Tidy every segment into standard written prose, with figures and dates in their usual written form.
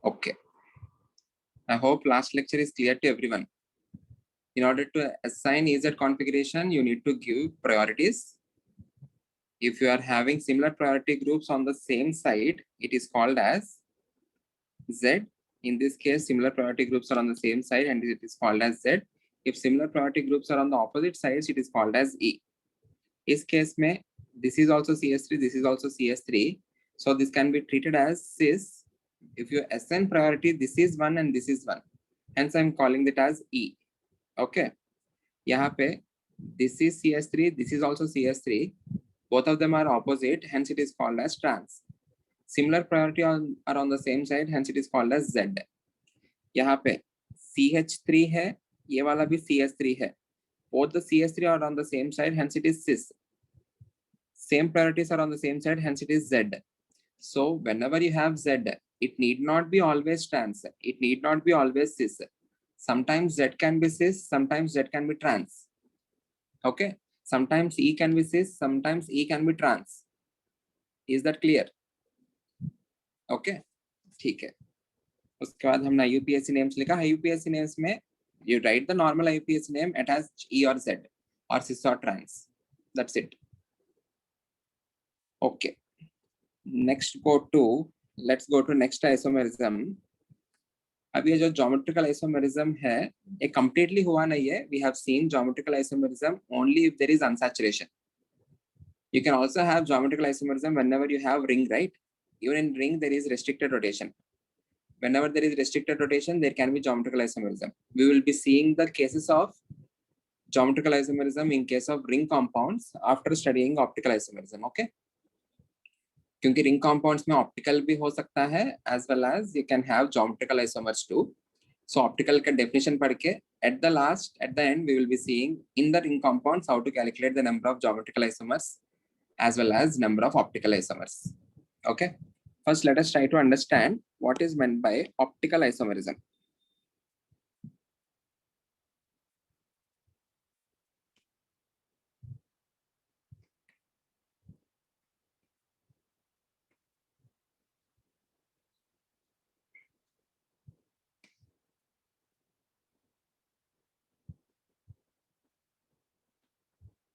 Okay. I hope last lecture is clear to everyone. In order to assign EZ configuration, you need to give priorities. If you are having similar priority groups on the same side, it is called as Z. In this case, similar priority groups are on the same side and it is called as Z. If similar priority groups are on the opposite sides, it is called as E. This case, this is also CS3, this is also CS3. So this can be treated as cis. If you assign priority, this is 1 and this is 1. Hence, I'm calling it as E. Okay. यहाँ पे this is CS3, this is also CS3. Both of them are opposite, hence it is called as trans. Similar priority are on the same side, hence it is called as Z. यहाँ पे CH3 है, ये वाला भी CS3 है. Both the CS3 are on the same side, hence it is cis. Same priorities are on the same side, hence it is Z. So whenever you have Z, it need not be always trans. It need not be always cis. Sometimes Z can be cis, sometimes Z can be trans. Okay. Sometimes E can be cis, sometimes E can be trans. Is that clear? Okay. ठीक है. उसके बाद हमने IUPAC names लिखा. IUPAC names में you write the normal IUPAC name. It has E or Z or cis or trans. That's it. Okay. Let's go to next isomerism. अब ये जो geometrical isomerism है, ये completely हुआ नहीं है. We have seen geometrical isomerism only if there is unsaturation. You can also have geometrical isomerism whenever you have ring, right? Even in ring, there is restricted rotation. Whenever there is restricted rotation, there can be geometrical isomerism. We will be seeing the cases of geometrical isomerism in case of ring compounds after studying optical isomerism. Okay? क्योंकि ring compounds में optical भी हो सकता है as well as you can have geometrical isomers too. So optical का definition पढ़ के at the end we will be seeing in the ring compounds how to calculate the number of geometrical isomers as well as number of optical isomers. Okay. First, let us try to understand what is meant by optical isomerism.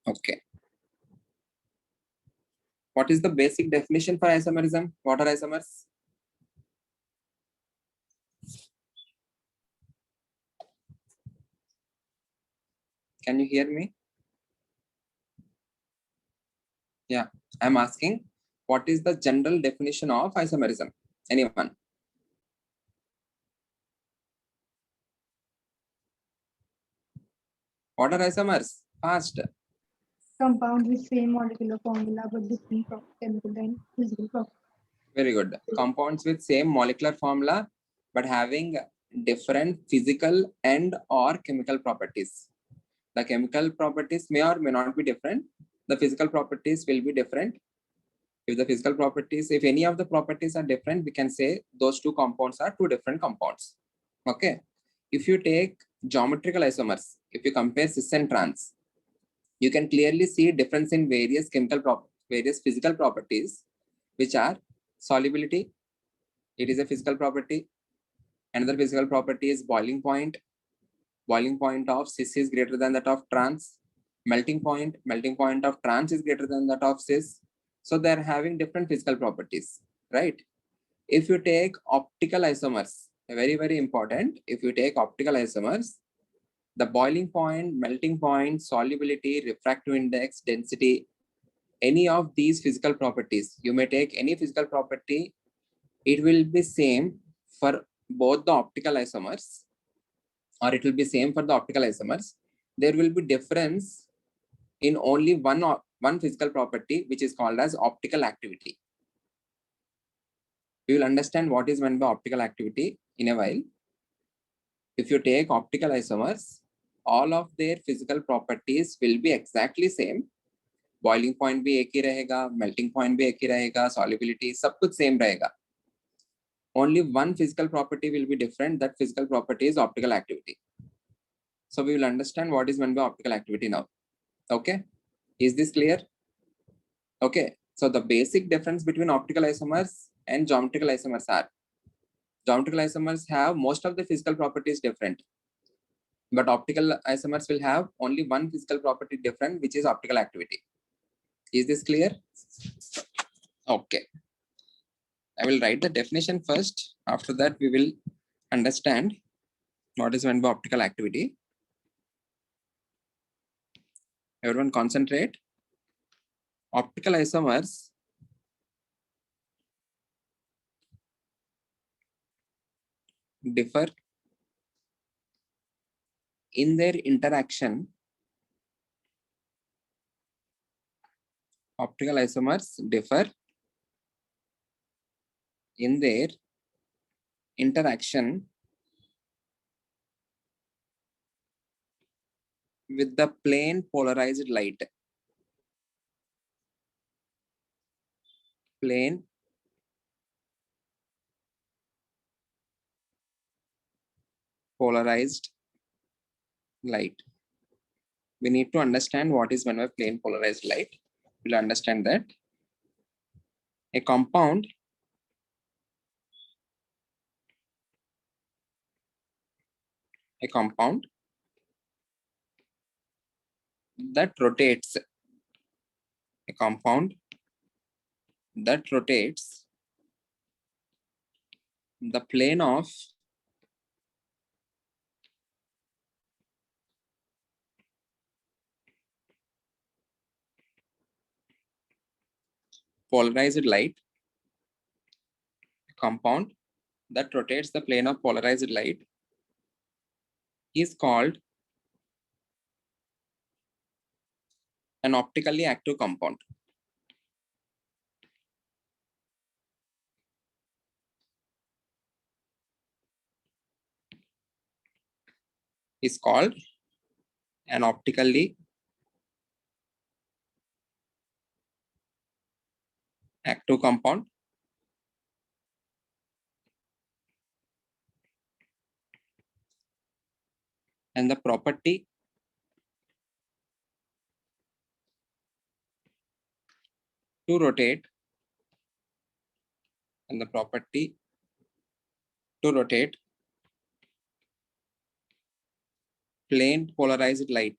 Okay. What is the basic definition for isomerism? What are isomers? Can you hear me? Yeah, I'm asking what is the general definition of isomerism? Anyone? What are isomers? Fast. Compound with same molecular formula but different chemical and physical properties. Very good. Compounds with same molecular formula but having different physical and or chemical properties. The chemical properties may or may not be different. The physical properties will be different. If any of the properties are different, we can say those two compounds are two different compounds. Okay. If you take geometrical isomers, if you compare cis and trans, you can clearly see difference in various various physical properties, which are solubility. It is a physical property. Another physical property is boiling point. Boiling point of cis is greater than that of trans. Melting point of trans is greater than that of cis. So they're having different physical properties, right? If you take optical isomers, very, very important. If you take optical isomers, the boiling point, melting point, solubility, refractive index, density, any of these physical properties, you may take any physical property, it will be same for both the optical isomers, or it will be same for the optical isomers. There will be difference in only one physical property, which is called as optical activity. We will understand what is meant by optical activity in a while. If you take optical isomers, all of their physical properties will be exactly same. Boiling point भी एक ही रहेगा, melting point भी एक ही रहेगा, solubility सब कुछ same रहेगा. Only one physical property will be different. That physical property is optical activity. So we will understand what is meant by optical activity now. Okay, is this clear? Okay, so the basic difference between optical isomers and geometrical isomers are Geometrical isomers have most of the physical properties different, but optical isomers will have only one physical property different, which is optical activity. Is this clear? Okay. I will write the definition first. After that, we will understand what is meant by optical activity. Everyone concentrate. Optical isomers differ in their interaction. Optical isomers differ in their interaction with the plane polarized light. Plane polarized light. We need to understand what is meant by plane polarized light. We'll understand that a compound that rotates, a compound that rotates the plane of polarized light, a compound that rotates the plane of polarized light is called an optically active compound. Is called an optically active compound. And the property to rotate, and the property to rotate plane polarized light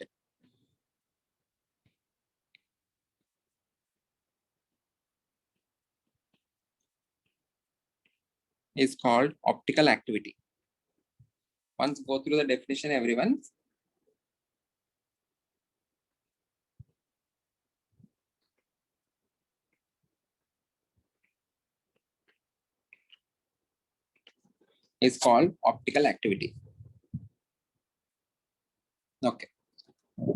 is called optical activity. Once go through the definition, everyone. Is called optical activity. Okay.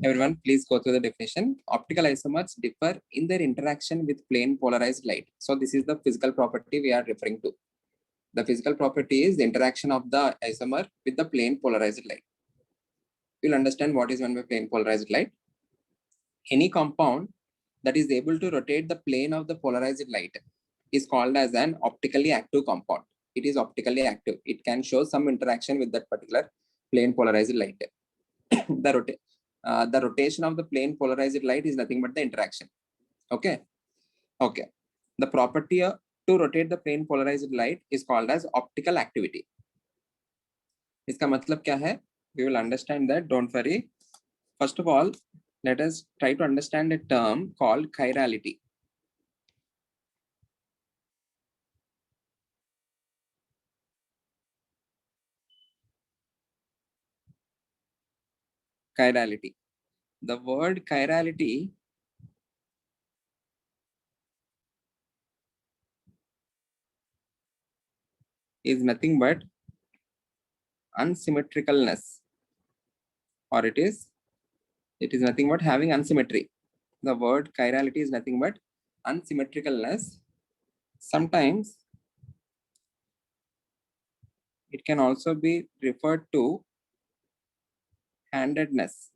Everyone, please go through the definition. Optical isomers differ in their interaction with plane polarized light. So this is the physical property we are referring to. The physical property is the interaction of the isomer with the plane polarized light. You'll understand what is meant by plane polarized light. Any compound that is able to rotate the plane of the polarized light is called as an optically active compound. It is optically active. It can show some interaction with that particular plane polarized light. The rotation of the plane polarized light is nothing but the interaction. Okay. Okay. The property to rotate the plane polarized light is called as optical activity. इसका मतलब क्या है? We will understand that. Don't worry. First of all, let us try to understand a term called chirality. Chirality. The word chirality is nothing but unsymmetricalness, or it is nothing but having unsymmetry. The word chirality is nothing but unsymmetricalness. Sometimes it can also be referred to handedness.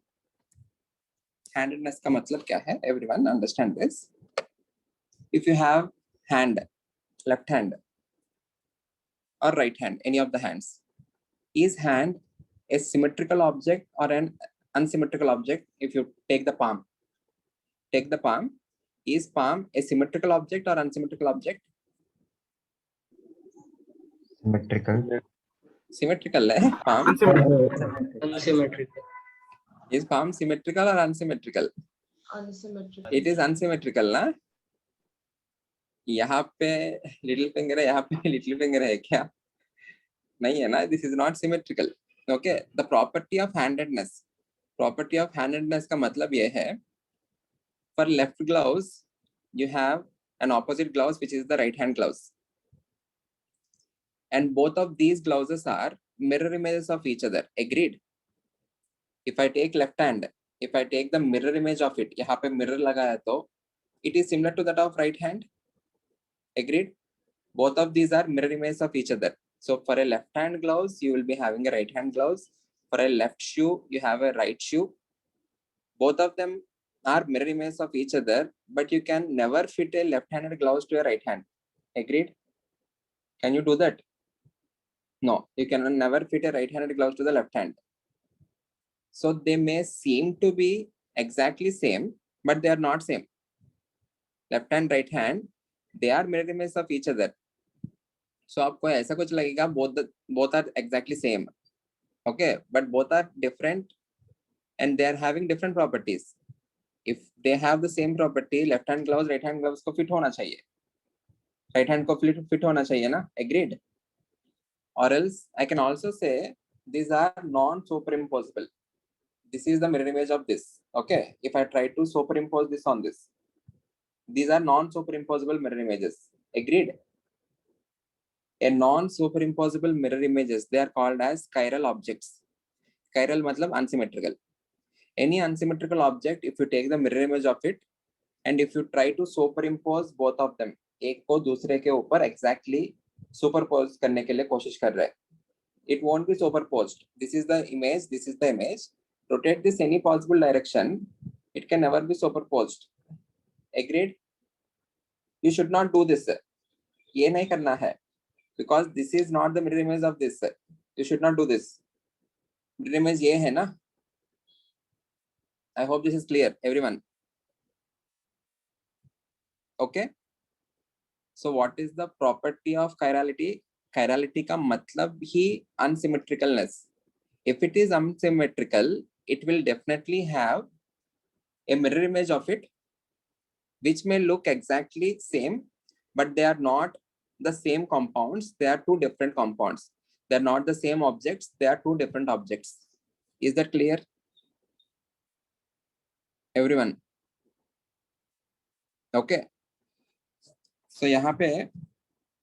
Handedness का मतलब क्या है? Everyone understand this. If you have hand, left hand or right hand, any of the hands, is hand a symmetrical object or an unsymmetrical object? If you take the palm, is palm a symmetrical object or unsymmetrical object? Symmetrical. Symmetrical है palm. Unsymmetrical. Is palm symmetrical or unsymmetrical? Unsymmetrical. It is unsymmetrical ना. यहाँ पे little finger है, यहाँ पे little finger है क्या? नहीं है ना. This is not symmetrical. Okay. The property of handedness. Property of handedness का मतलब ये है. For left gloves, you have an opposite gloves which is the right hand gloves. And both of these gloves are mirror images of each other. Agreed? If I take left hand, if I take the mirror image of it, यहाँ पे mirror लगा है तो it is similar to that of right hand. Agreed? Both of these are mirror images of each other. So for a left hand gloves, you will be having a right hand gloves. For a left shoe, you have a right shoe. Both of them are mirror images of each other, but you can never fit a left-handed gloves to a right hand. Agreed? Can you do that? No, you can never fit a right-handed gloves to the left hand. So they may seem to be exactly same, but they are not same. Left hand, right hand, they are mirror images of each other. So आपको ऐसा कुछ लगेगा both are exactly same. Okay, but both are different and they are having different properties. If they have the same property, left hand gloves, right hand gloves को fit होना चाहिए. Right hand को fit होना चाहिए ना. Agreed? Or else I can also say these are non-superimposable. This is the mirror image of this. Okay. If I try to superimpose this on this, these are non-superimposable mirror images. Agreed? A non-superimposable mirror images, they are called as chiral objects. Chiral matlab unsymmetrical. Any unsymmetrical object, if you take the mirror image of it, and if you try to superimpose both of them, एक को दूसरे के ऊपर exactly superpose करने के लिए कोशिश कर रहा है. It won't be superposed. This is the image. This is the image. Rotate this any possible direction. It can never be superposed. Agreed? You should not do this. ये नहीं करना है. Because this is not the mirror image of this. You should not do this. Mirror image ये है ना. I hope this is clear, everyone. Okay. So what is the property of chirality? Chirality का मतलब ही unsymmetricalness. If it is unsymmetrical, it will definitely have a mirror image of it, which may look exactly same, but they are not the same compounds. They are two different compounds. They are not the same objects. They are two different objects. Is that clear? Everyone? Okay. So यहाँ पे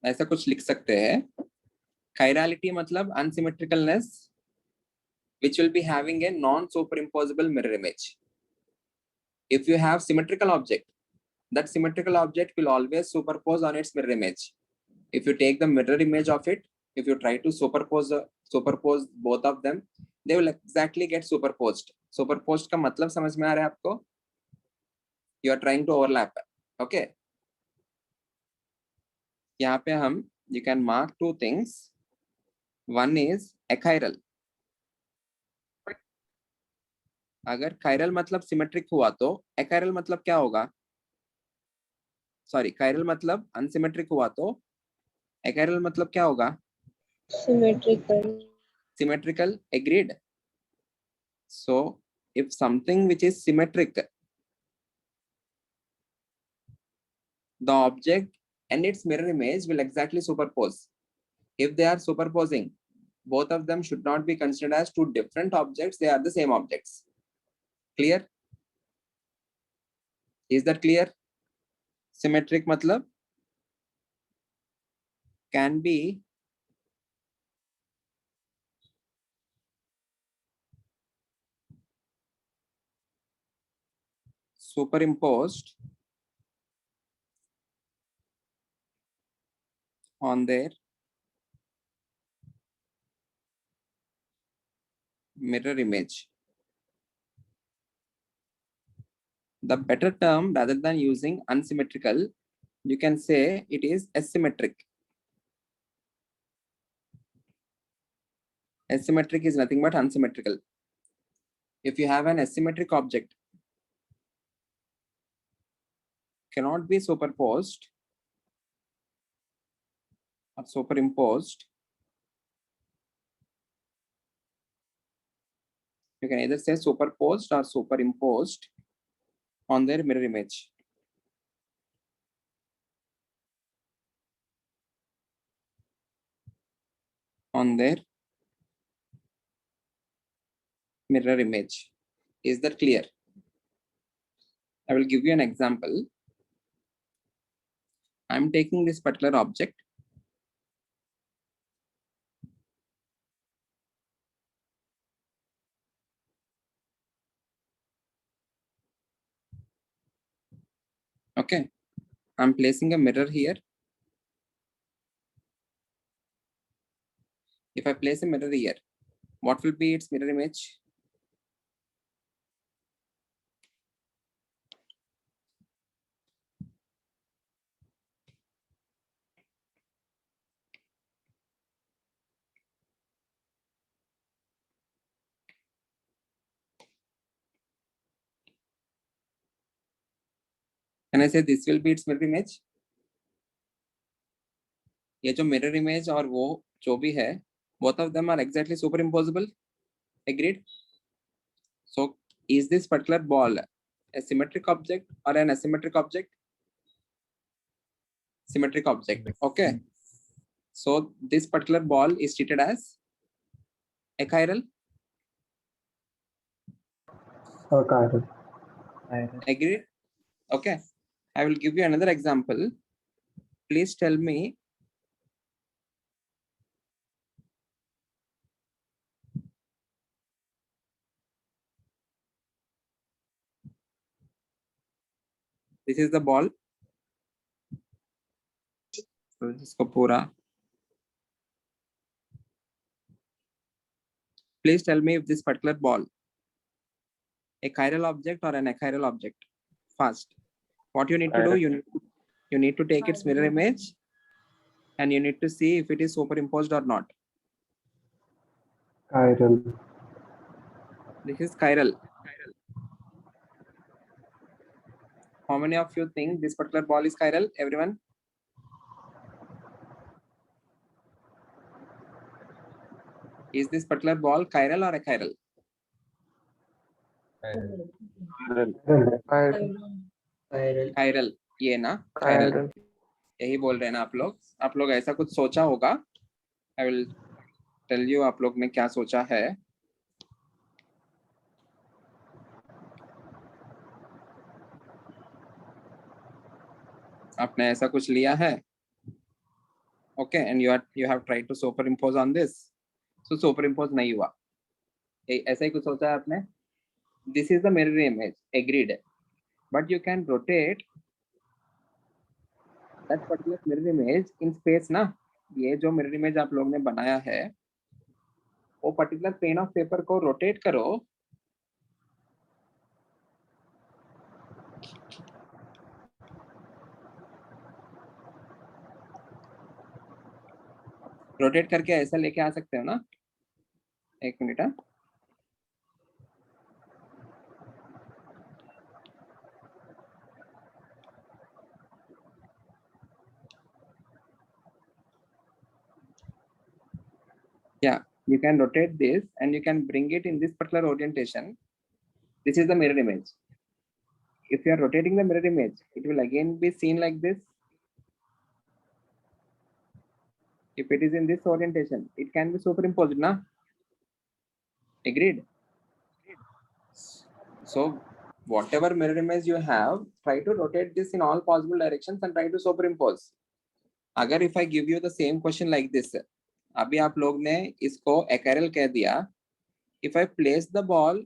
ऐसा कुछ लिख सकते हैं. Chirality मतलब unsymmetricalness, which will be having a non-superimposable mirror image. If you have symmetrical object, that symmetrical object will always superpose on its mirror image. If you take the mirror image of it, if you try to superpose both of them, they will exactly get superposed. Superposed का मतलब समझ में आ रहा है आपको? You are trying to overlap. Okay. यहाँ पे हम you can mark two things. One is achiral. अगर chiral मतलब सिमेट्रिक हुआ तो achiral मतलब क्या होगा? सॉरी, chiral मतलब अनसिमेट्रिक हुआ तो achiral मतलब क्या होगा? Symmetrical. Symmetrical. Agreed? So if something which is symmetric, the object and its mirror image will exactly superpose. If they are superposing, both of them should not be considered as two different objects. They are the same objects. Clear? Is that clear? Symmetric matlab can be superimposed on their mirror image. The better term, rather than using unsymmetrical, you can say it is asymmetric. Asymmetric is nothing but unsymmetrical. If you have an asymmetric object, cannot be superposed or superimposed You can either say superposed or superimposed on their mirror image. On their mirror image. Is that clear? I will give you an example. I'm taking this particular object. Okay, I'm placing a mirror here. If I place a mirror here, what will be its mirror image? Can I say this will be its mirror image? ये जो mirror image और वो जो भी है, both of them are exactly superimposable. Agreed? So is this particular ball a symmetric object or an asymmetric object? Symmetric object. Okay. So this particular ball is treated as achiral. Chiral. Agreed? Okay. I will give you another example. Please tell me this is the ball. So इसको पूरा. Please tell me if this particular ball a chiral object or an achiral object. Fast. What you need to do, you need to take its mirror image and you need to see if it is superimposed or not. Chiral. This is chiral. How many of you think this particular ball is chiral? Everyone? Is this particular ball chiral or achiral? Chiral. ये ना chiral. यही बोल रहे हैं ना आप लोग ऐसा कुछ सोचा होगा. I will tell you आप लोग ने क्या सोचा है. आपने ऐसा कुछ लिया है. Okay, and you have tried to superimpose on this. So superimpose नहीं हुआ. ऐसा ही कुछ सोचा है आपने. This is the mirror image. Agreed. But you can rotate that particular mirror image in space ना. ये जो mirror image आप लोग ने बनाया है, वो particular plane of paper को rotate करो. रोटेट करके ऐसा लेके आ सकते हो ना. एक minute. Yeah, you can rotate this and you can bring it in this particular orientation. This is the mirror image. If you are rotating the mirror image, it will again be seen like this. If it is in this orientation, it can be superimposed, na? Agreed? So whatever mirror image you have, try to rotate this in all possible directions and try to superimpose. अगर if I give you the same question like this, अभी आप लोग ने इसको achiral कह दिया. If I place the ball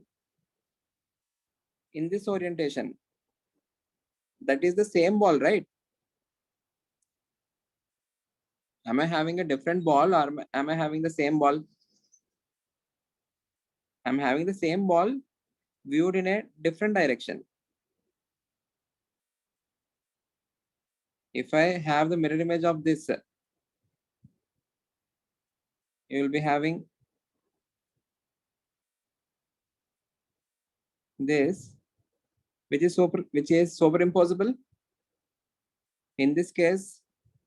in this orientation, that is the same ball, right? Am I having a different ball or am I having the same ball? I'm having the same ball viewed in a different direction. If I have the mirror image of this, you will be having this, which is superimposable. In this case,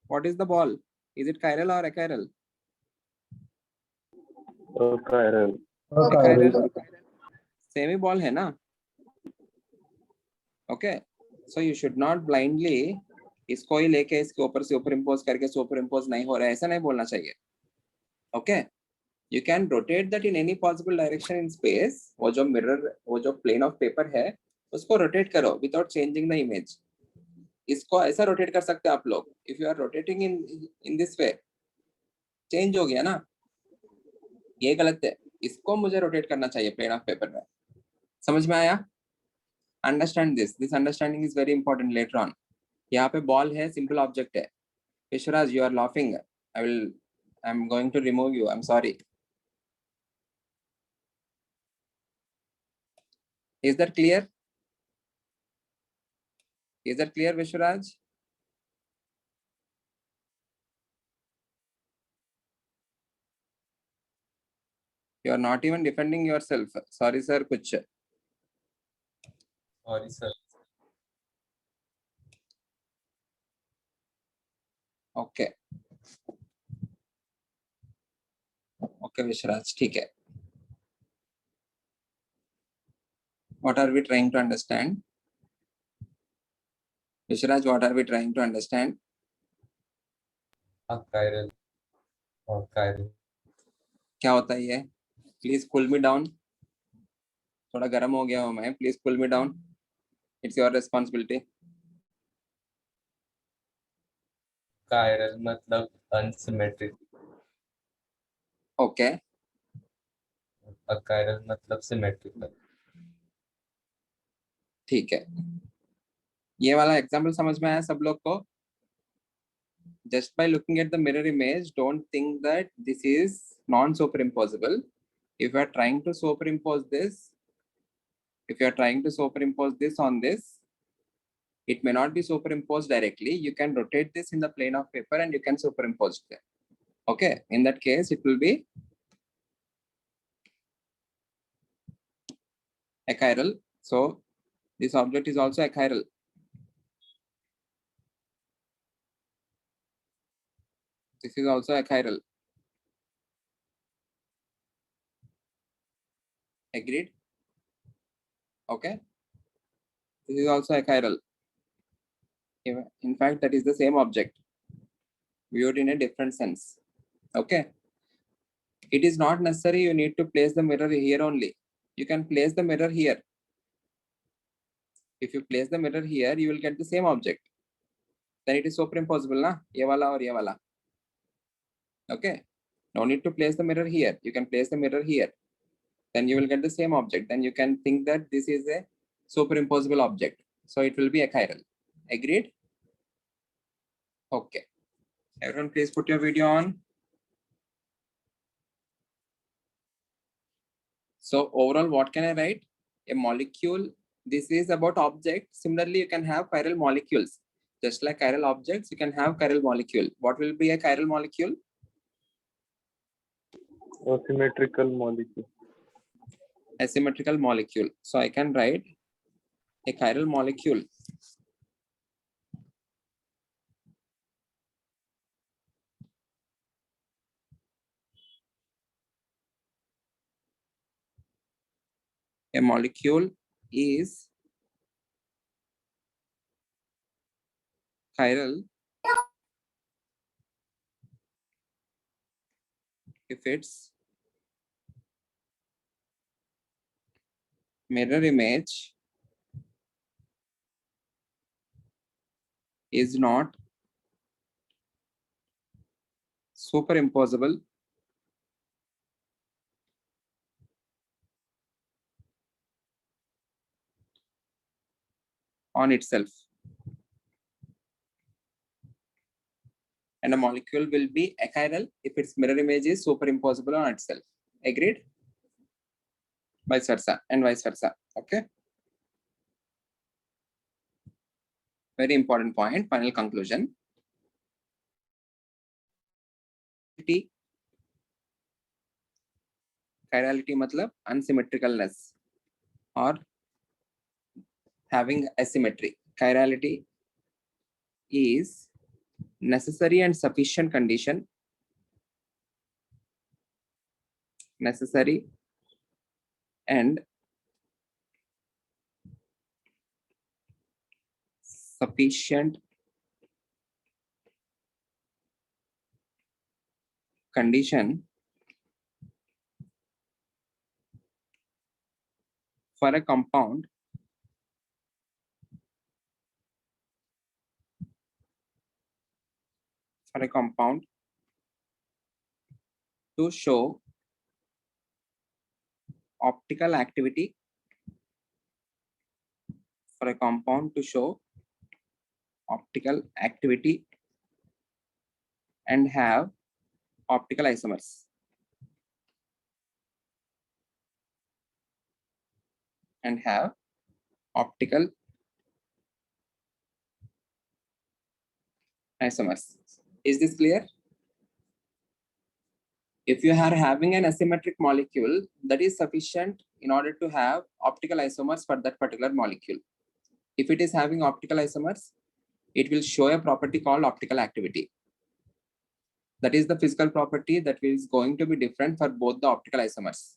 what is the ball? Is it chiral or achiral? Chiral. Achiral. Same he ball है ना. Okay, so you should not blindly इसको ही लेके इसके ऊपर super impose करके super impose नहीं हो रहा है ऐसा नहीं बोलना चाहिए. Okay, you can rotate that in any possible direction in space. वो जो mirror, वो जो plane of paper है उसको rotate करो without changing the image. इसको ऐसा rotate कर सकते हैं आप लोग. If you are rotating in this way, change हो गया ना, ये गलत है. इसको मुझे rotate करना चाहिए plane of paper में. समझ में आया? Understand this. This understanding is very important later on. यहाँ पे ball है, simple object है. Vishwaraj, you are laughing. I'm going to remove you. I'm sorry. Is that clear? Is that clear, Vishwaraj? You are not even defending yourself. Sorry, sir. Kuch. Sorry, sir. Okay. Okay, Vishwaraj. ठीक है. What are we trying to understand? Vishwaraj, what are we trying to understand? Chiral or chiral. क्या होता है ये? Please cool me down. थोड़ा गर्म हो गया हूँ मैं. Please cool me down. It's your responsibility. Chiral मतलब unsymmetric. Okay. Achiral मतलब symmetrical. ठीक है. ये वाला एग्जाम्पल समझ में आया सब लोग को? Just by looking at the mirror image, don't think that this is non-superimposable. If you are trying to superimpose this, on this, it may not be superimposed directly. You can rotate this in the plane of paper and you can superimpose it. Okay, in that case, it will be achiral. So this object is also achiral. This is also achiral. Agreed? Okay. This is also achiral. In fact, that is the same object viewed in a different sense. Okay. It is not necessary you need to place the mirror here only. You can place the mirror here. If you place the mirror here, you will get the same object. Then it is superimposable, na? Ye wala aur ye wala. Okay. No need to place the mirror here. You can place the mirror here. Then you will get the same object. Then you can think that this is a superimposable object. So it will be achiral. Agreed? Okay. Everyone, please put your video on. So overall, what can I write? A molecule. This is about object. Similarly, you can have chiral molecules. Just like chiral objects, you can have chiral molecule. What will be a chiral molecule? A symmetrical molecule. A symmetrical molecule. So I can write a chiral molecule. A molecule is chiral if its mirror image is not superimposable on itself. And a molecule will be achiral if its mirror image is superimposable on itself. Agreed? Vice versa and vice versa. Okay. Very important point. Final conclusion. Chirality matlab unsymmetricalness or having asymmetry. Chirality is necessary and sufficient condition. Necessary and sufficient condition for a compound to show optical activity and have optical isomers. Is this clear? If you are having an asymmetric molecule, that is sufficient in order to have optical isomers for that particular molecule. If it is having optical isomers, it will show a property called optical activity. That is the physical property that is going to be different for both the optical isomers.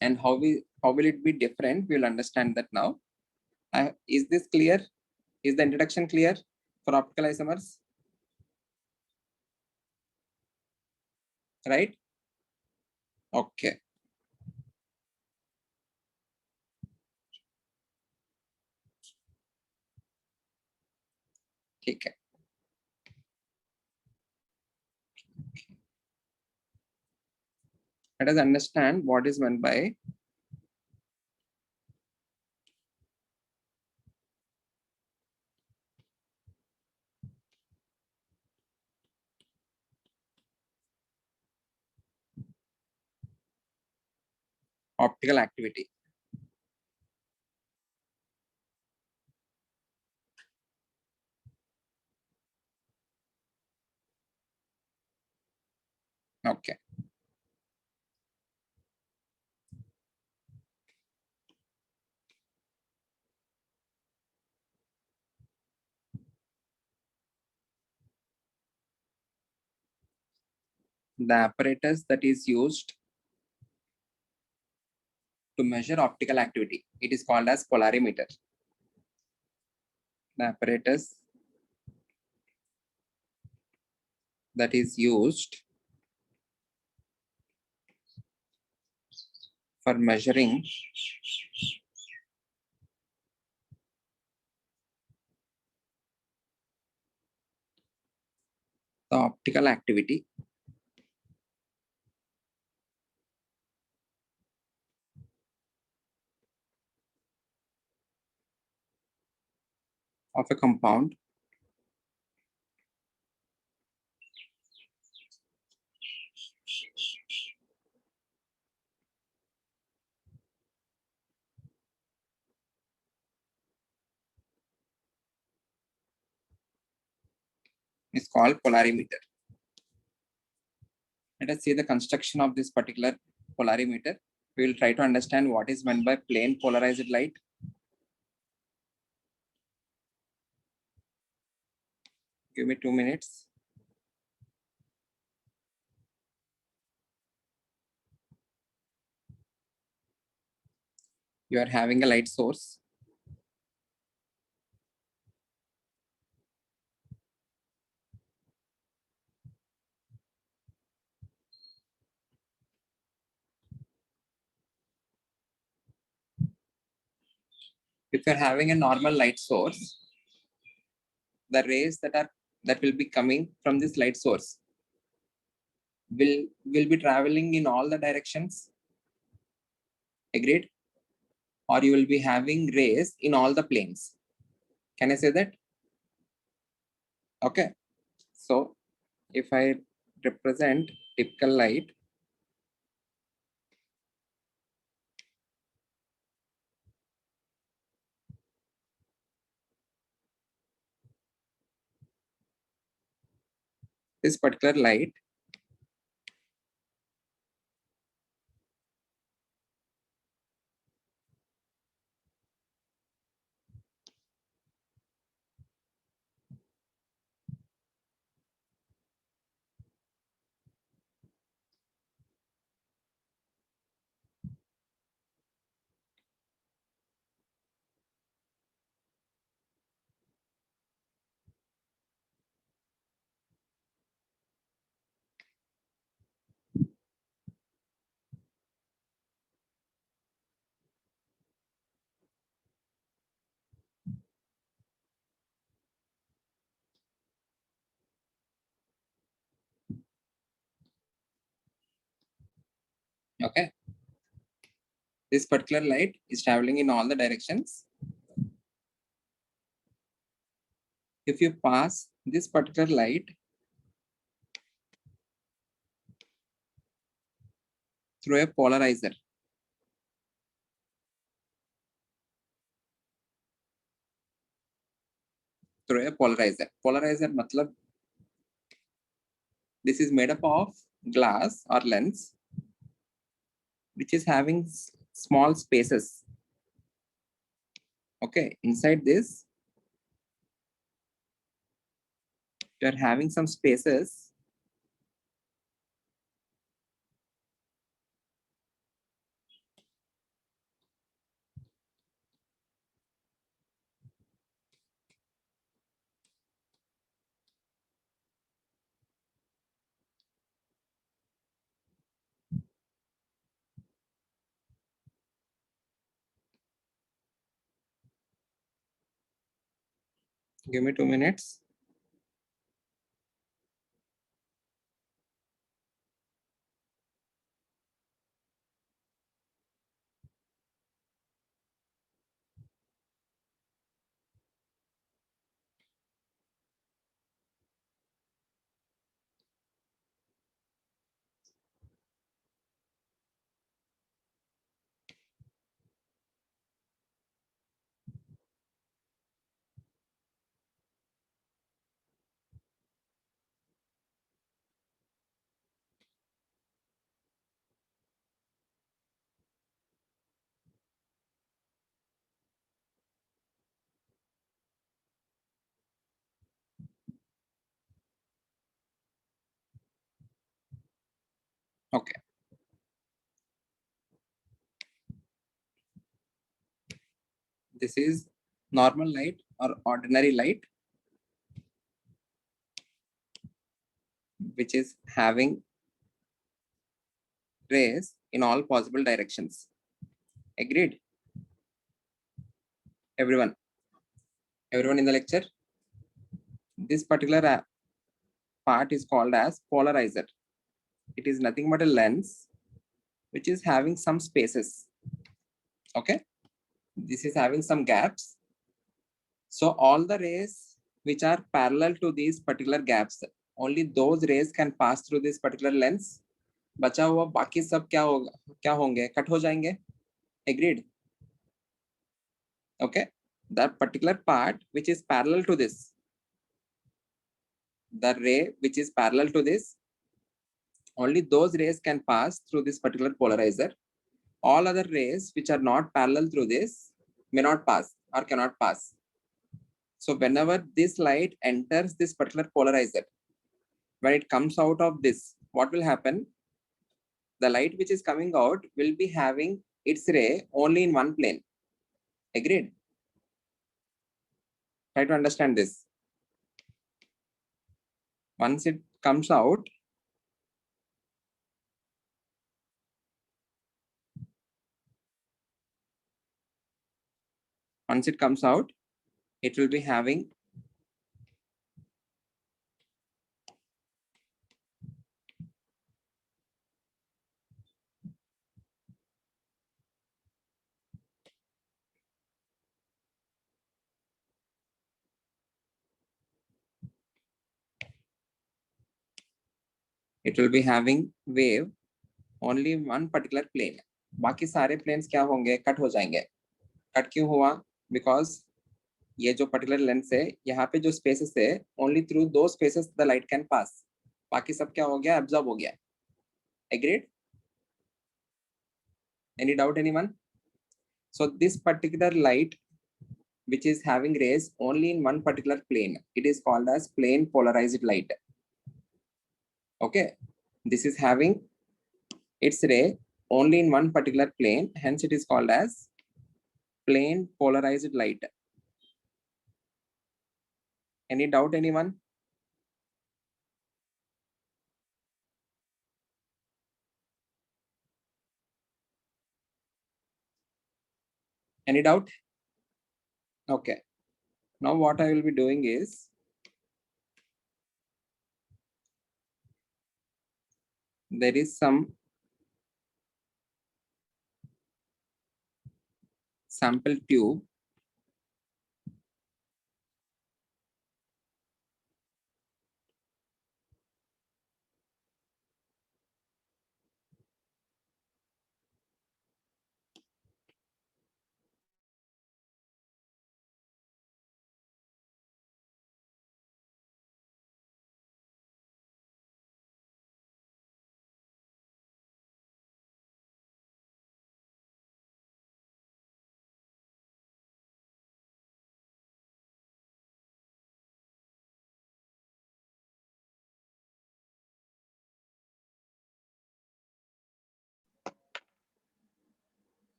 And how will it be different? We will understand that now. Is this clear? Is the introduction clear for optical isomers? Right? Okay. Okay. Let us understand what is meant by optical activity. Okay. The apparatus that is used to measure optical activity, it is called as polarimeter. The apparatus that is used for measuring the optical activity of a compound is called polarimeter. Let us see the construction of this particular polarimeter. We will try to understand what is meant by plane polarized light. Give me 2 minutes. You are having a light source. If you're having a normal light source, the rays that will be coming from this light source will be traveling in all the directions. Agreed? Or you will be having rays in all the planes. Can I say that? Okay. So if I represent typical light, this particular light Okay. This particular light is traveling in all the directions. If you pass this particular light through a polarizer, polarizer matlab this is made up of glass or lens which is having small spaces. Okay, inside this you are having some spaces. Give me 2 minutes. Okay. This is normal light or ordinary light, which is having rays in all possible directions. Agreed? Everyone in the lecture? This particular part is called as polarizer. It is nothing but a lens which is having some spaces. Okay, this is having some gaps. So all the rays which are parallel to these particular gaps, only those rays can pass through this particular lens. बचा हुआ बाकी सब क्या होंगे, cut हो जाएंगे. Agreed? Okay, that particular part which is parallel to this, the ray which is parallel to this, only those rays can pass through this particular polarizer. All other rays which are not parallel through this may not pass or cannot pass. So whenever this light enters this particular polarizer, when it comes out of this, what will happen? The light which is coming out will be having its ray only in one plane. Agreed? Try to understand this. Once it comes out, it will be having wave only in one particular plane. बाकी सारे planes क्या होंगे, cut हो जाएंगे. Cut क्यों हुआ? Because ये जो particular lens है, यहाँ पे जो spaces है, only through those spaces the light can pass. बाकी सब क्या हो गया, absorb हो गया. Agreed? Any doubt, anyone? So this particular light which is having rays only in one particular plane, it is called as plane polarized light. Okay, this is having its ray only in one particular plane, hence it is called as plane polarized light. Any doubt, anyone? Any doubt? Okay. Now what I will be doing is there is some sample tube,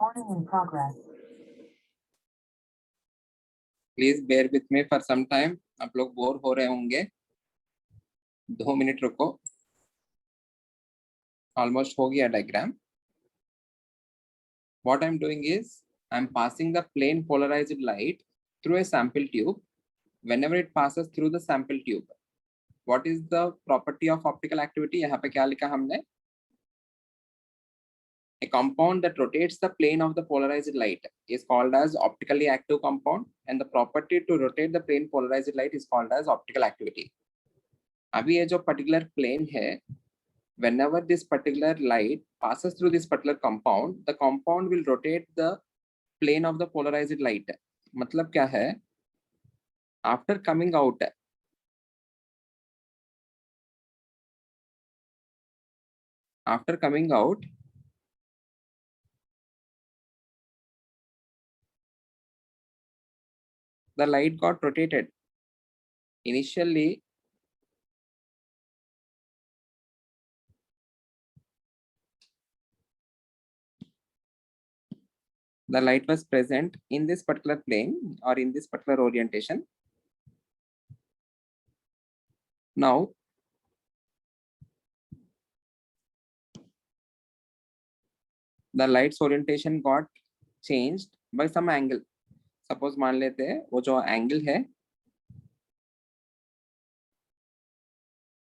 Recording in progress. Please bear with me for some time. आप लोग bore हो रहे होंगे. 2 minute रुको. Almost हो गया diagram. What I'm doing is I'm passing the plane polarized light through a sample tube. Whenever it passes through the sample tube, what is the property of optical activity? यहाँ पे क्या लिखा हमने? A compound that rotates the plane of the polarized light is called as optically active compound, and the property to rotate the plane polarized light is called as optical activity. अभी ये जो particular plane है, whenever this particular light passes through this particular compound, the compound will rotate the plane of the polarized light. मतलब क्या है? After coming out, the light got rotated. Initially, the light was present in this particular plane or in this particular orientation. Now, the light's orientation got changed by some angle. Suppose मान लेते हैं वो जो angle है,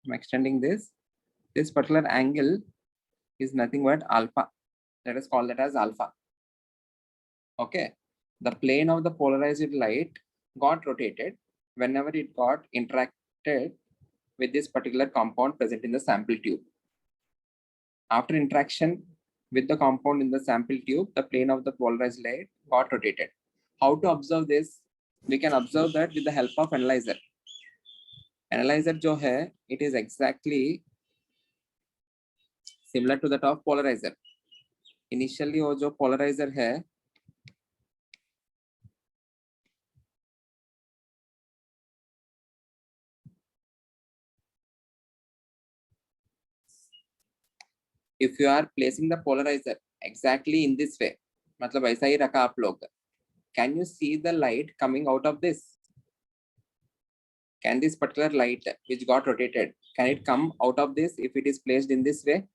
I'm extending this. This particular angle is nothing but alpha. Let us call that as alpha. Okay. The plane of the polarized light got rotated whenever it got interacted with this particular compound present in the sample tube. After interaction with the compound in the sample tube, the plane of the polarized light got rotated. How to observe this? We can observe that with the help of analyzer. Analyzer जो है, it is exactly similar to that of polarizer. Initially वो जो polarizer है, if you are placing the polarizer exactly in this way, मतलब ऐसा ही रखा आप लोग, can you see the light coming out of this? Can this particular light which got rotated, can it come out of this if it is placed in this way?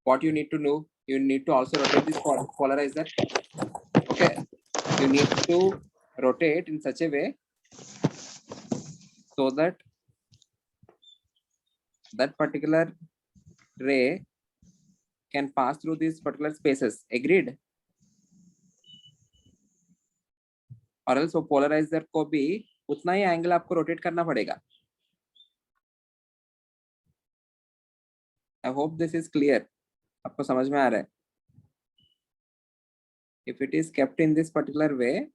What you need to know, you need to also rotate this polarizer. Okay, you need to rotate in such a way so that that particular ray can pass through these particular spaces. Agreed? और else वो polarizer को भी उतना ही angle आपको rotate करना पड़ेगा. I hope this is clear. आपको समझ में आ रहा है? If it is kept in this particular way,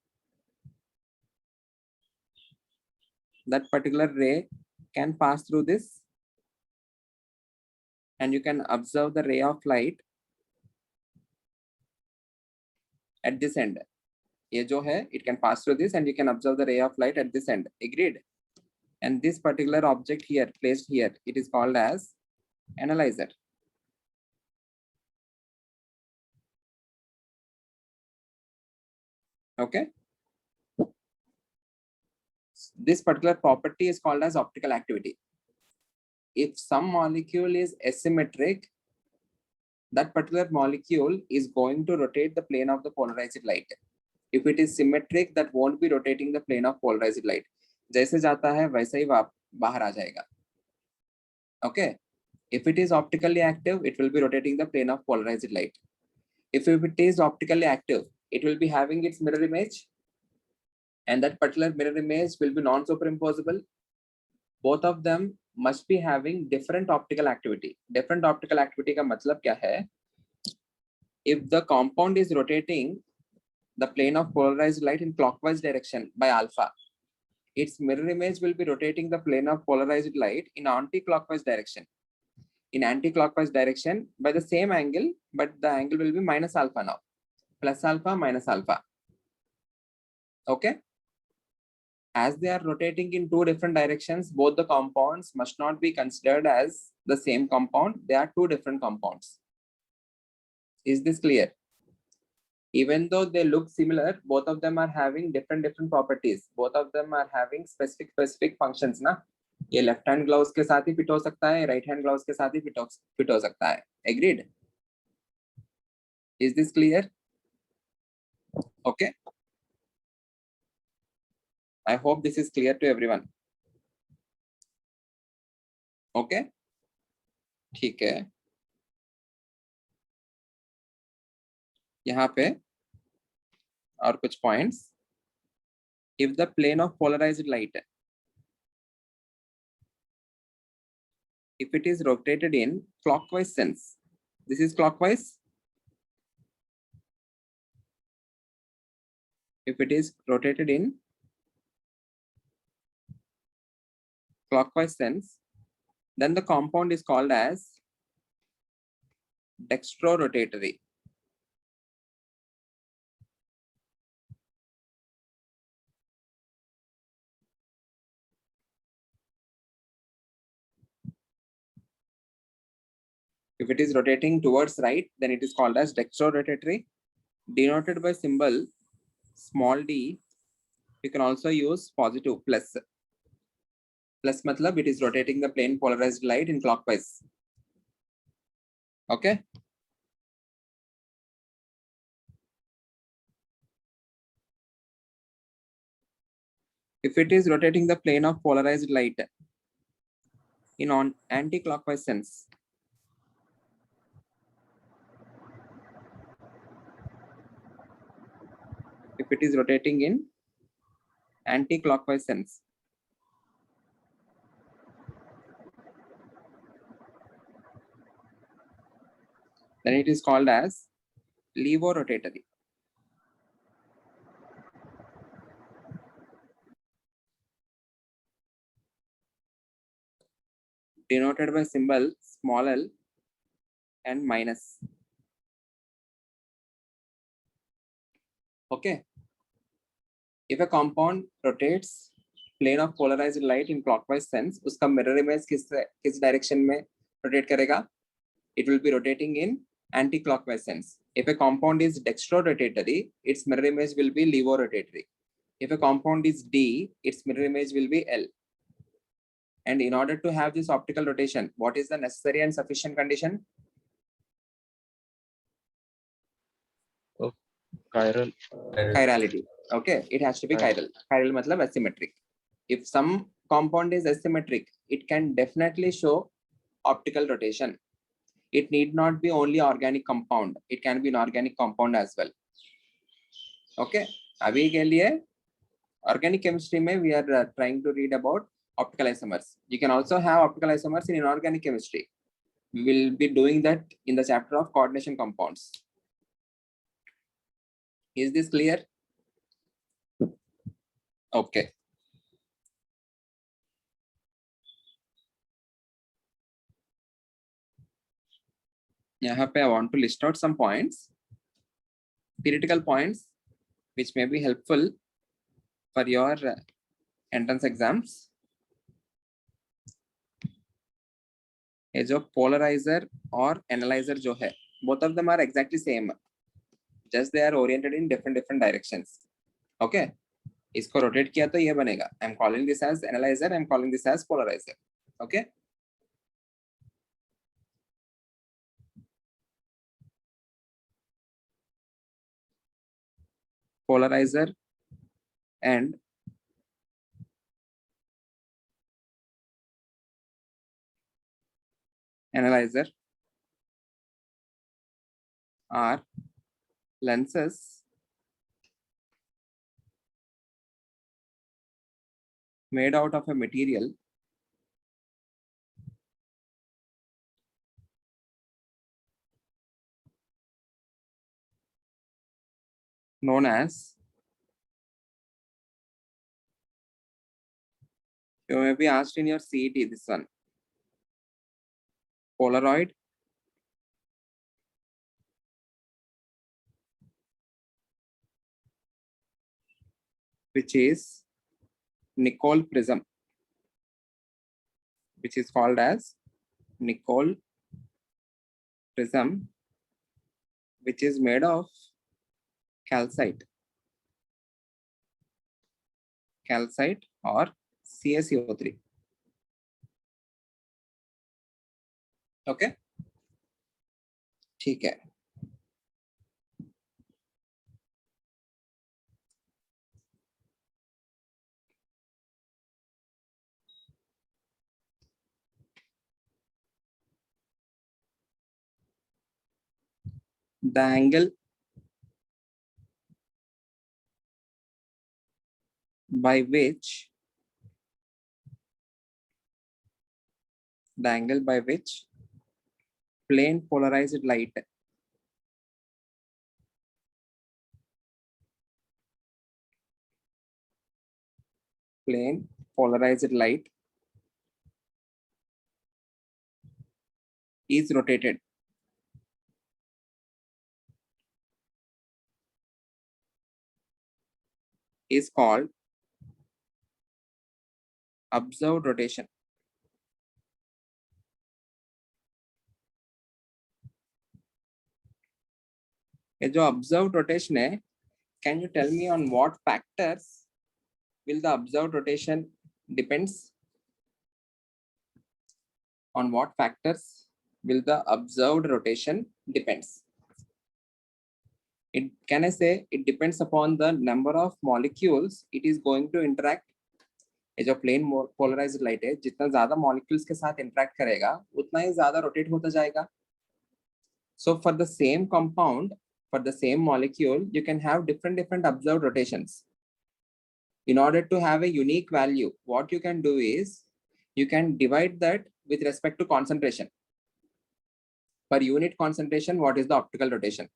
that particular ray can pass through this, and you can observe the ray of light at this end. ये जो है, it can pass through this, and you can observe the ray of light at this end. Agreed? And this particular object here, placed here, it is called as analyzer. Okay. This particular property is called as optical activity. If some molecule is asymmetric, that particular molecule is going to rotate the plane of the polarized light. If it is symmetric, that won't be rotating the plane of polarized light. जैसे जाता है वैसे ही बाहर आ जाएगा. Okay. If it is optically active, it will be rotating the plane of polarized light. If it is optically active, it will be having its mirror image, and that particular mirror image will be non-superimposable. Both of them must be having different optical activity. Different optical activity का मतलब क्या है? If the compound is rotating the plane of polarized light in clockwise direction by alpha, its mirror image will be rotating the plane of polarized light in anti-clockwise direction. In anti-clockwise direction by the same angle, but the angle will be minus alpha now. Plus alpha, minus alpha. Okay? As they are rotating in two different directions, both the compounds must not be considered as the same compound. They are two different compounds. Is this clear? Even though they look similar, both of them are having different properties. Both of them are having specific functions ना. ये left hand gloves के साथ ही fit हो सकता है, right hand gloves के साथ ही fit हो सकता है. Agreed? Is this clear? Okay, I hope this is clear to everyone. Okay, ठीक है. यहाँ पे और कुछ points. If the plane of polarized light, if it is rotated in clockwise sense, this is clockwise. If it is rotated in clockwise sense, then the compound is called as dextrorotatory. If it is rotating towards right, then it is called as dextrorotatory, denoted by symbol small d. You can also use positive plus. Plus matlab it is rotating the plane polarized light in clockwise. Okay. If it is rotating the plane of polarized light in anti-clockwise sense, if it is rotating in anti-clockwise sense, then it is called as levorotatory. Denoted by symbol small l and minus. Okay. If a compound rotates plane of polarized light in clockwise sense, उसका mirror image किस direction में rotate करेगा? It will be rotating in anti-clockwise sense. If a compound is dextrorotatory, its mirror image will be levorotatory. If a compound is D, its mirror image will be L. And in order to have this optical rotation, what is the necessary and sufficient condition? Chiral. Chirality. Okay, it has to be chiral. Chiral matlab asymmetric. If some compound is asymmetric, it can definitely show optical rotation. It need not be only organic compound. It can be inorganic compound as well. Okay. अभी के लिए organic chemistry में we are trying to read about optical isomers. You can also have optical isomers in inorganic chemistry. We will be doing that in the chapter of coordination compounds. Is this clear? Okay. यहाँ पे I want to list out some points, theoretical points, which may be helpful for your entrance exams. ये जो polarizer और analyzer जो है, both of them are exactly same, just they are oriented in different directions. Okay. इसको rotate किया तो ये बनेगा. I am calling this as analyzer, I am calling this as polarizer. Okay. Polarizer and analyzer are lenses made out of a material known as, you may be asked in your CET, this one, Polaroid which is Nicol prism, which is called as Nicol prism, which is made of calcite or CaCO3. Okay, ठीक है. The angle by which plane polarized light is rotated is called observed rotation. ये जो observed rotation है, can you tell me on what factors will the observed rotation depends? On what factors will the observed rotation depends? It, can I say it depends upon the number of molecules it is going to interact. ये जो plane polarised light है, जितना ज्यादा molecules के साथ interact करेगा उतना ही ज्यादा रोटेट होता जाएगा. So for the same compound, for the same molecule, you can have different observed rotations. In order to have a unique value, what you can do is you can divide that with respect to concentration. Per unit concentration, what is the optical rotation?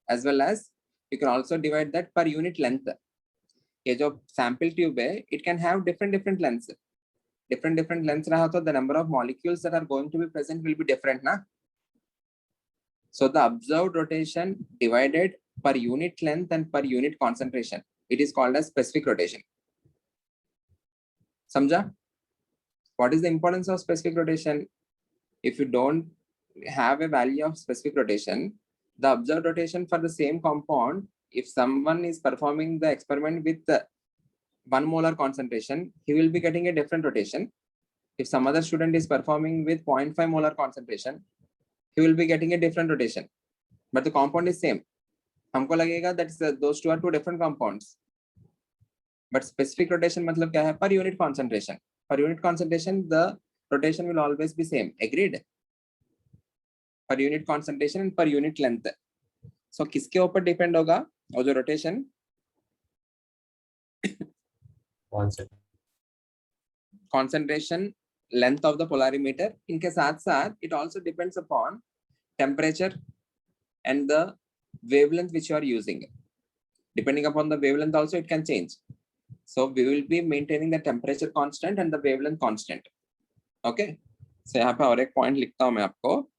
As well as you can also divide that per unit length. ये जो sample tube है, it can have different lengths. Different lengths रहा तो the number of molecules that are going to be present will be different, ना? So the observed rotation divided per unit length and per unit concentration, it is called as specific rotation. Samjha? What is the importance of specific rotation? If you don't have a value of specific rotation, the observed rotation for the same compound, if someone is performing the experiment with 1 molar concentration, he will be getting a different rotation. If some other student is performing with 0.5 molar concentration, he will be getting a different rotation. But the compound is same. हमको लगेगा that those two are two different compounds. But specific rotation मतलब क्या है? Per unit concentration. Per unit concentration, the rotation will always be same. Agreed? Per unit concentration and per unit length. So किसके ऊपर depend होगा वो जो rotation? 1 second. Concentration, length of the polarimeter. इनके साथ साथ it also depends upon temperature and the wavelength which you are using. Depending upon the wavelength also it can change. So we will be maintaining the temperature constant and the wavelength constant. Okay. So यहाँ पे और एक point लिखता हूँ मैं आपको.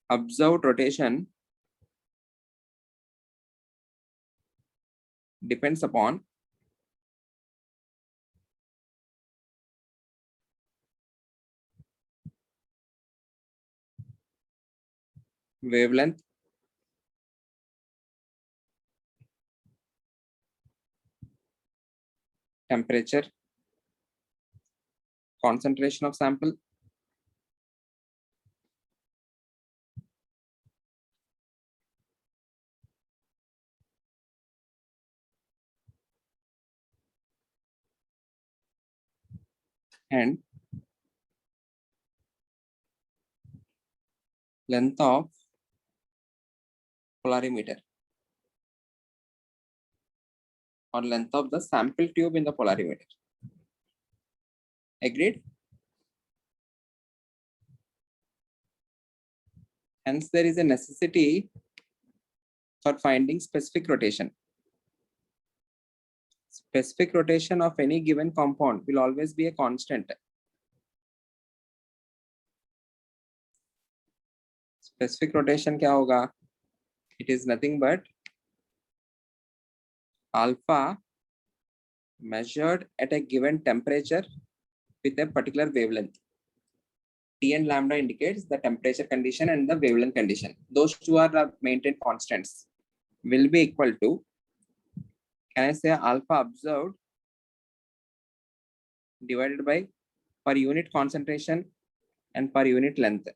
Observed rotation depends upon wavelength, temperature, concentration of sample, and length of polarimeter or length of the sample tube in the polarimeter. Agreed? Hence, there is a necessity for finding specific rotation. Specific rotation of any given compound will always be a constant. Specific rotation क्या होगा? It is nothing but alpha measured at a given temperature with a particular wavelength. T and lambda indicates the temperature condition and the wavelength condition. Those two are the maintained constants. Will be equal to, can I say, alpha observed divided by per unit concentration and per unit length.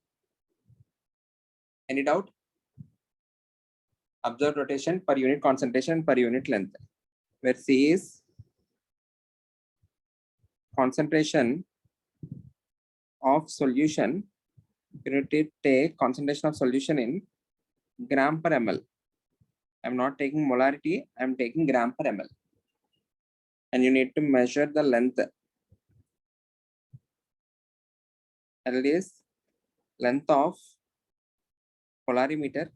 Any doubt? Observed rotation per unit concentration per unit length, where C is concentration of solution. You need to take concentration of solution in gram per ml. I'm not taking molarity, I'm taking gram per ml. And you need to measure the length. L is length of polarimeter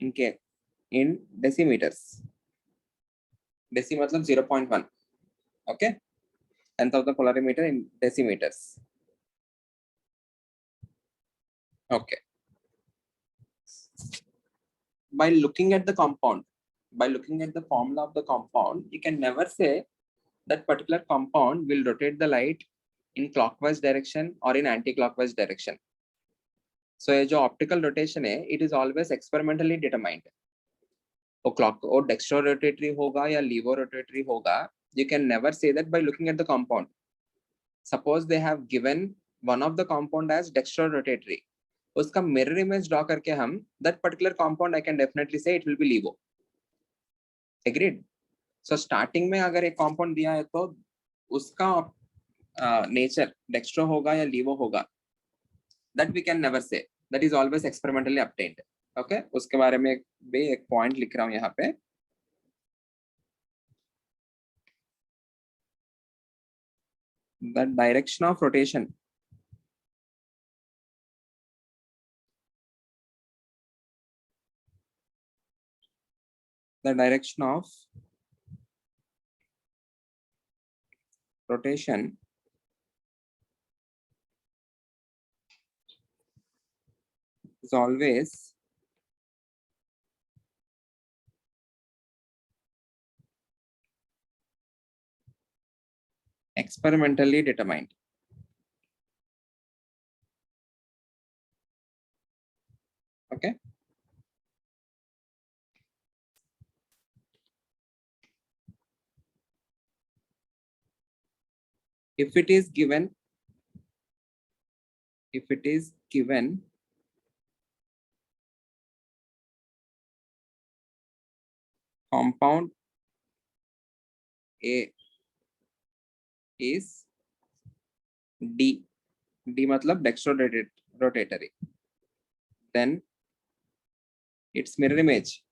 in decimeters. Deci matlab 0.1. Okay. Length of the polarimeter in decimeters. Okay. By looking at the compound, by looking at the formula of the compound, you can never say that particular compound will rotate the light in clockwise direction or in anti-clockwise direction. So ये जो optical rotation है, it is always experimentally determined. वो clock or dextro rotatory होगा या levo rotatory होगा, you can never say that by looking at the compound. Suppose they have given one of the compound as dextro rotatory. उसका mirror image draw करके हम that particular compound I can definitely say it will be levo. Agreed? So starting में अगर एक compound दिया है तो उसका nature dextro होगा या levo होगा, that we can never say. That is always experimentally obtained. Okay? उसके बारे में भी एक point लिख रहा हूँ यहाँ पे. The direction of rotation is always experimentally determined. Okay. If it is given compound A is D मतलब dextro rotatory, then its mirror image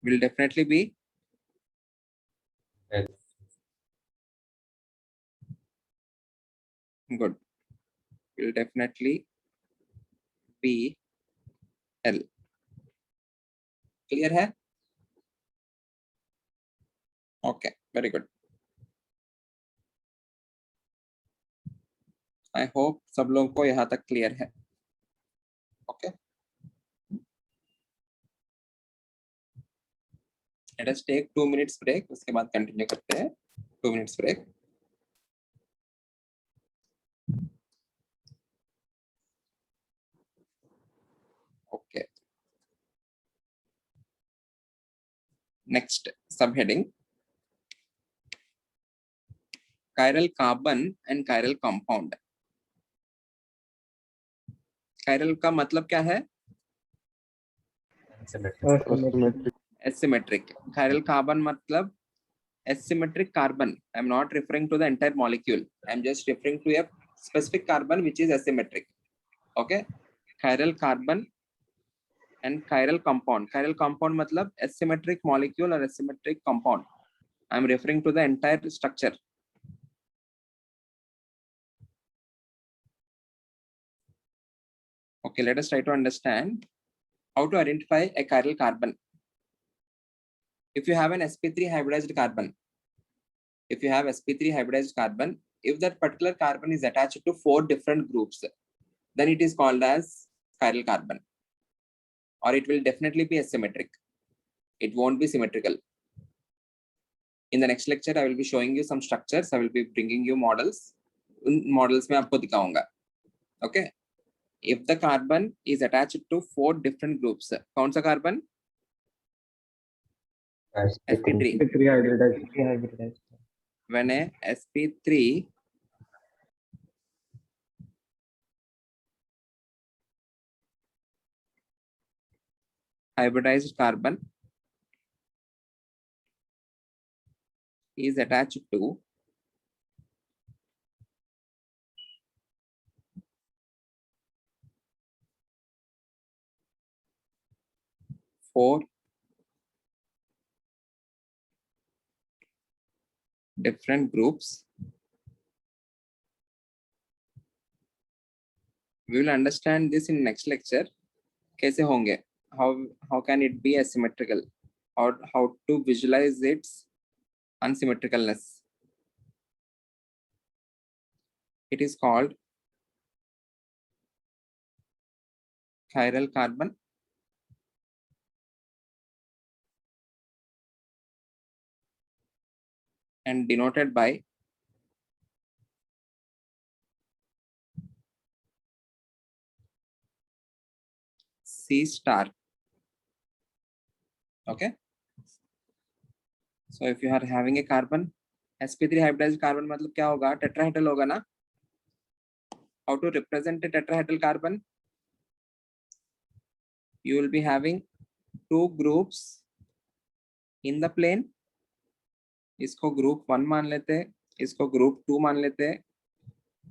will definitely be L. good. Will definitely be L. Clear है? Okay, very good. I hope सब लोगों को यहाँ तक clear है. Okay. Let us take 2 minutes break. उसके बाद कंटिन्यू करते हैं. 2 minutes break. Okay. Next subheading. Chiral carbon and chiral compound. Chiral का मतलब क्या है? Asymmetric. Asymmetric. Chiral carbon मतलब asymmetric carbon. I'm not referring to the entire molecule. I'm just referring to a specific carbon which is asymmetric. Okay. Chiral carbon and chiral compound. Chiral compound मतलब asymmetric molecule or asymmetric compound. I'm referring to the entire structure. Okay, let us try to understand how to identify a chiral carbon. If you have an sp3 hybridized carbon, if that particular carbon is attached to 4 different groups, then it is called as chiral carbon, or it will definitely be asymmetric. It won't be symmetrical. In the next lecture, I will be showing you some structures. I will be bringing you models. उन models में आपको दिखाऊंगा. Okay. If the carbon is attached to 4 different groups, कौन सा carbon? sp3. hybridized. When a sp3 hybridized carbon is attached to 4 different groups, we will understand this in next lecture. कैसे होंगे? How can it be asymmetrical, or how to visualize its unsymmetricalness? It is called chiral carbon and denoted by C star. Okay. So if you are having a carbon, sp3 hybridized carbon मतलब क्या होगा? Tetrahedral होगा ना? How to represent a tetrahedral carbon? You will be having 2 groups in the plane. इसको group 1 मान लेते हैं, इसको group 2 मान लेते हैं.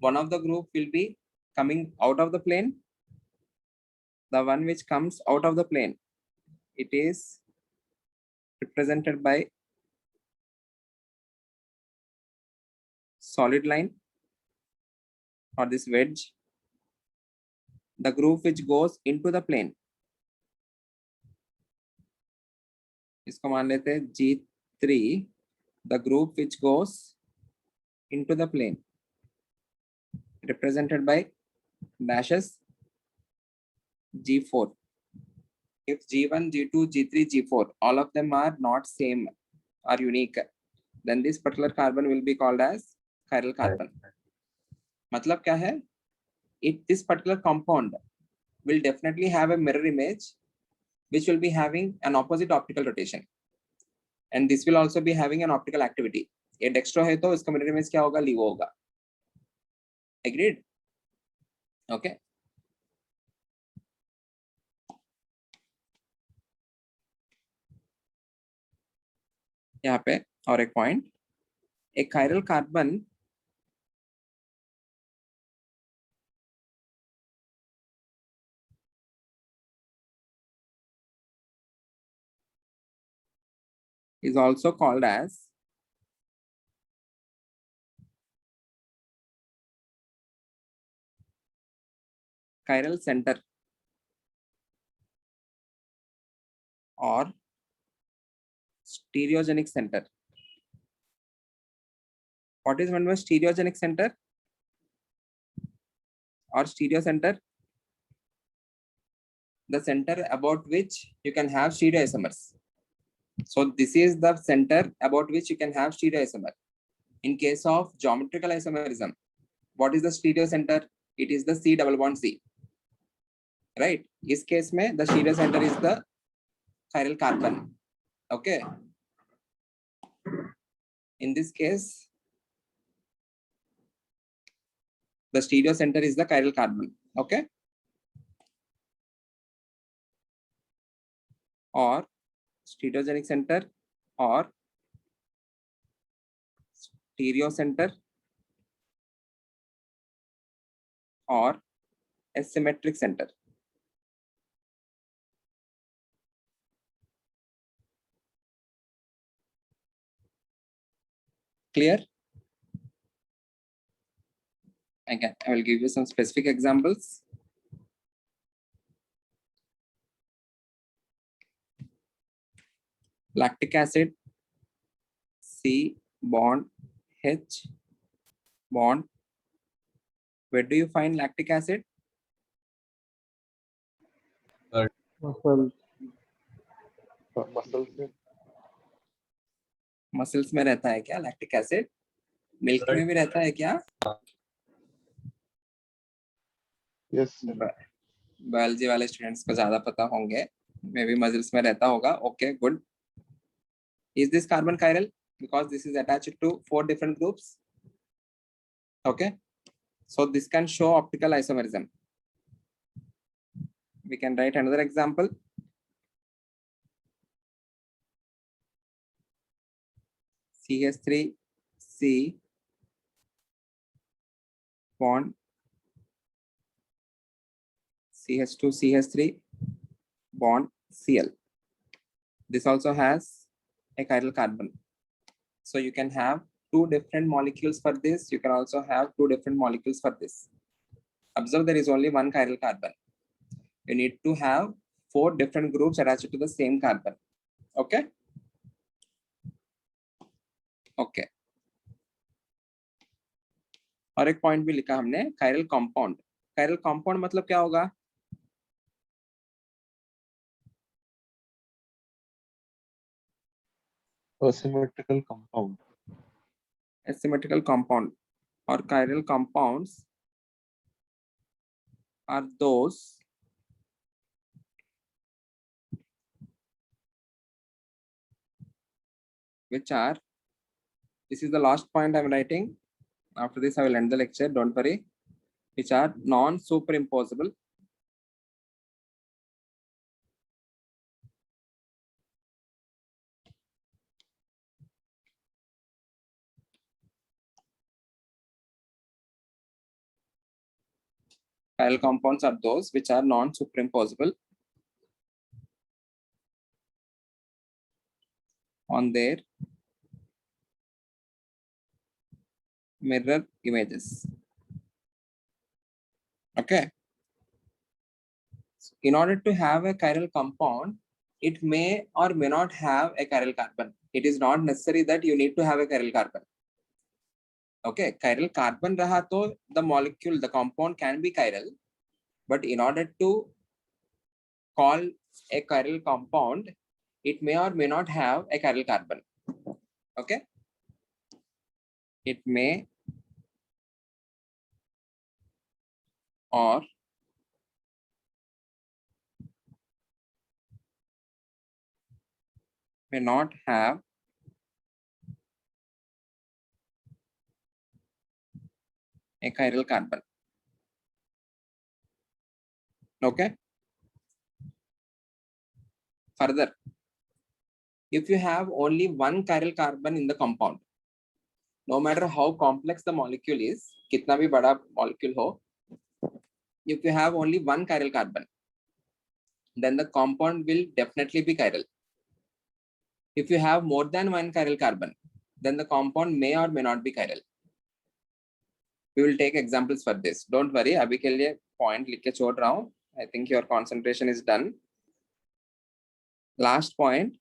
One of the group will be coming out of the plane. The one which comes out of the plane, it is represented by solid line or this wedge. The group which goes into the plane, इसको मान लेते हैं G3. The group which goes into the plane, represented by dashes G4. If G1, G2, G3, G4, all of them are not same, are unique, then this particular carbon will be called as chiral carbon. मतलब क्या है? If this particular compound will definitely have a mirror image, which will be having an opposite optical rotation, and this will also be having an optical activity. ये dextro है तो इसका mirror image क्या होगा? LIGO होगा. Agreed? Okay. यहाँ पे और एक पॉइंट, एक chiral carbon is also called as chiral center or stereogenic center. What is meant by stereogenic center or stereo center? The center about which you can have stereoisomers. So this is the center about which you can have stereoisomer. In case of geometrical isomerism, what is the stereo center? It is the C double bond C. Right? इस case में the stereo center is the chiral carbon. Okay. In this case, the stereo center is the chiral carbon. Okay. Or stereogenic center or stereo center or asymmetric center. Clear? Again, I will give you some specific examples. Lactic acid, C bond, H bond. Where do you find lactic acid? muscles में muscles में रहता है क्या lactic acid? Milk में भी रहता है क्या? yes बायोलॉजी वाले स्टूडेंट्स को ज्यादा पता होंगे, मे बी मसल्स में रहता होगा. Okay, good. Is this carbon chiral? Because this is attached to 4 different groups. Okay, so this can show optical isomerism. We can write another example. CH3C bond CH2CH3 bond Cl. This also has a chiral carbon. So you can have 2 different molecules for this. You can also have 2 different molecules for this. Observe there is only one chiral carbon. You need to have 4 different groups attached to the same carbon. Okay. Okay. और एक point भी लिखा हमने, chiral compound. Chiral compound मतलब क्या होगा? asymmetrical compound Asymmetrical compound or chiral compounds are those which are, this is the last point I'm writing. After this, I will end the lecture. Don't worry. Which are non-superimposable chiral compounds are those which are non-superimposable on their mirror images. Okay. In order to have a chiral compound, it may or may not have a chiral carbon. It is not necessary that you need to have a chiral carbon. Okay, chiral carbon raha to the molecule, the compound can be chiral, but in order to call a chiral compound, it may or may not have a chiral carbon. Okay, it may or may not have a chiral carbon. Okay. Further, if you have only one chiral carbon in the compound, no matter how complex the molecule is, kitna bhi bada molecule ho, if you have only one chiral carbon, then the compound will definitely be chiral. If you have more than one chiral carbon, then the compound may or may not be chiral. We will take examples for this. Don't worry, abhi ke liye point likh ke chhod raha hu. I think your concentration is done. Last point,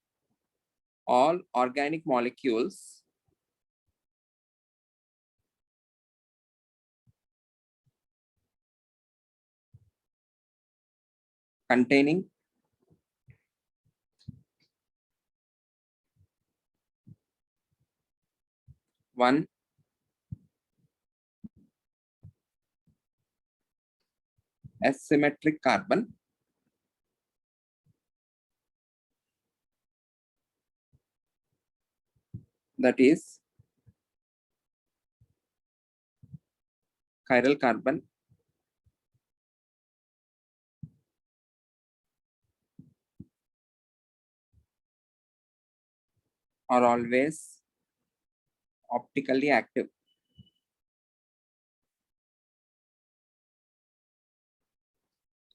all organic molecules containing one asymmetric carbon that is chiral carbon are always optically active.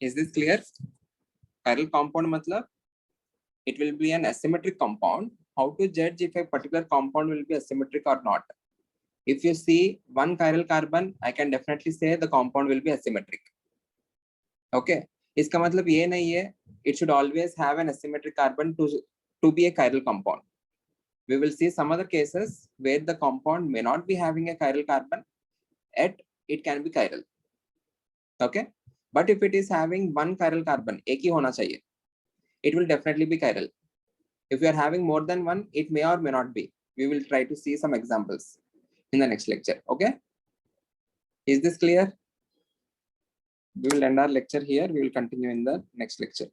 Is this clear? Chiral compound matlab it will be an asymmetric compound. How to judge if a particular compound will be asymmetric or not? If you see one chiral carbon, I can definitely say the compound will be asymmetric. Okay. इसका मतलब ये नहीं है it should always have an asymmetric carbon to be a chiral compound. We will see some other cases where the compound may not be having a chiral carbon, yet it can be chiral. Okay. But if it is having one chiral carbon, एक ही होना चाहिए, it will definitely be chiral. If you are having more than one, it may or may not be. We will try to see some examples in the next lecture. Okay. Is this clear? We will end our lecture here. We will continue in the next lecture.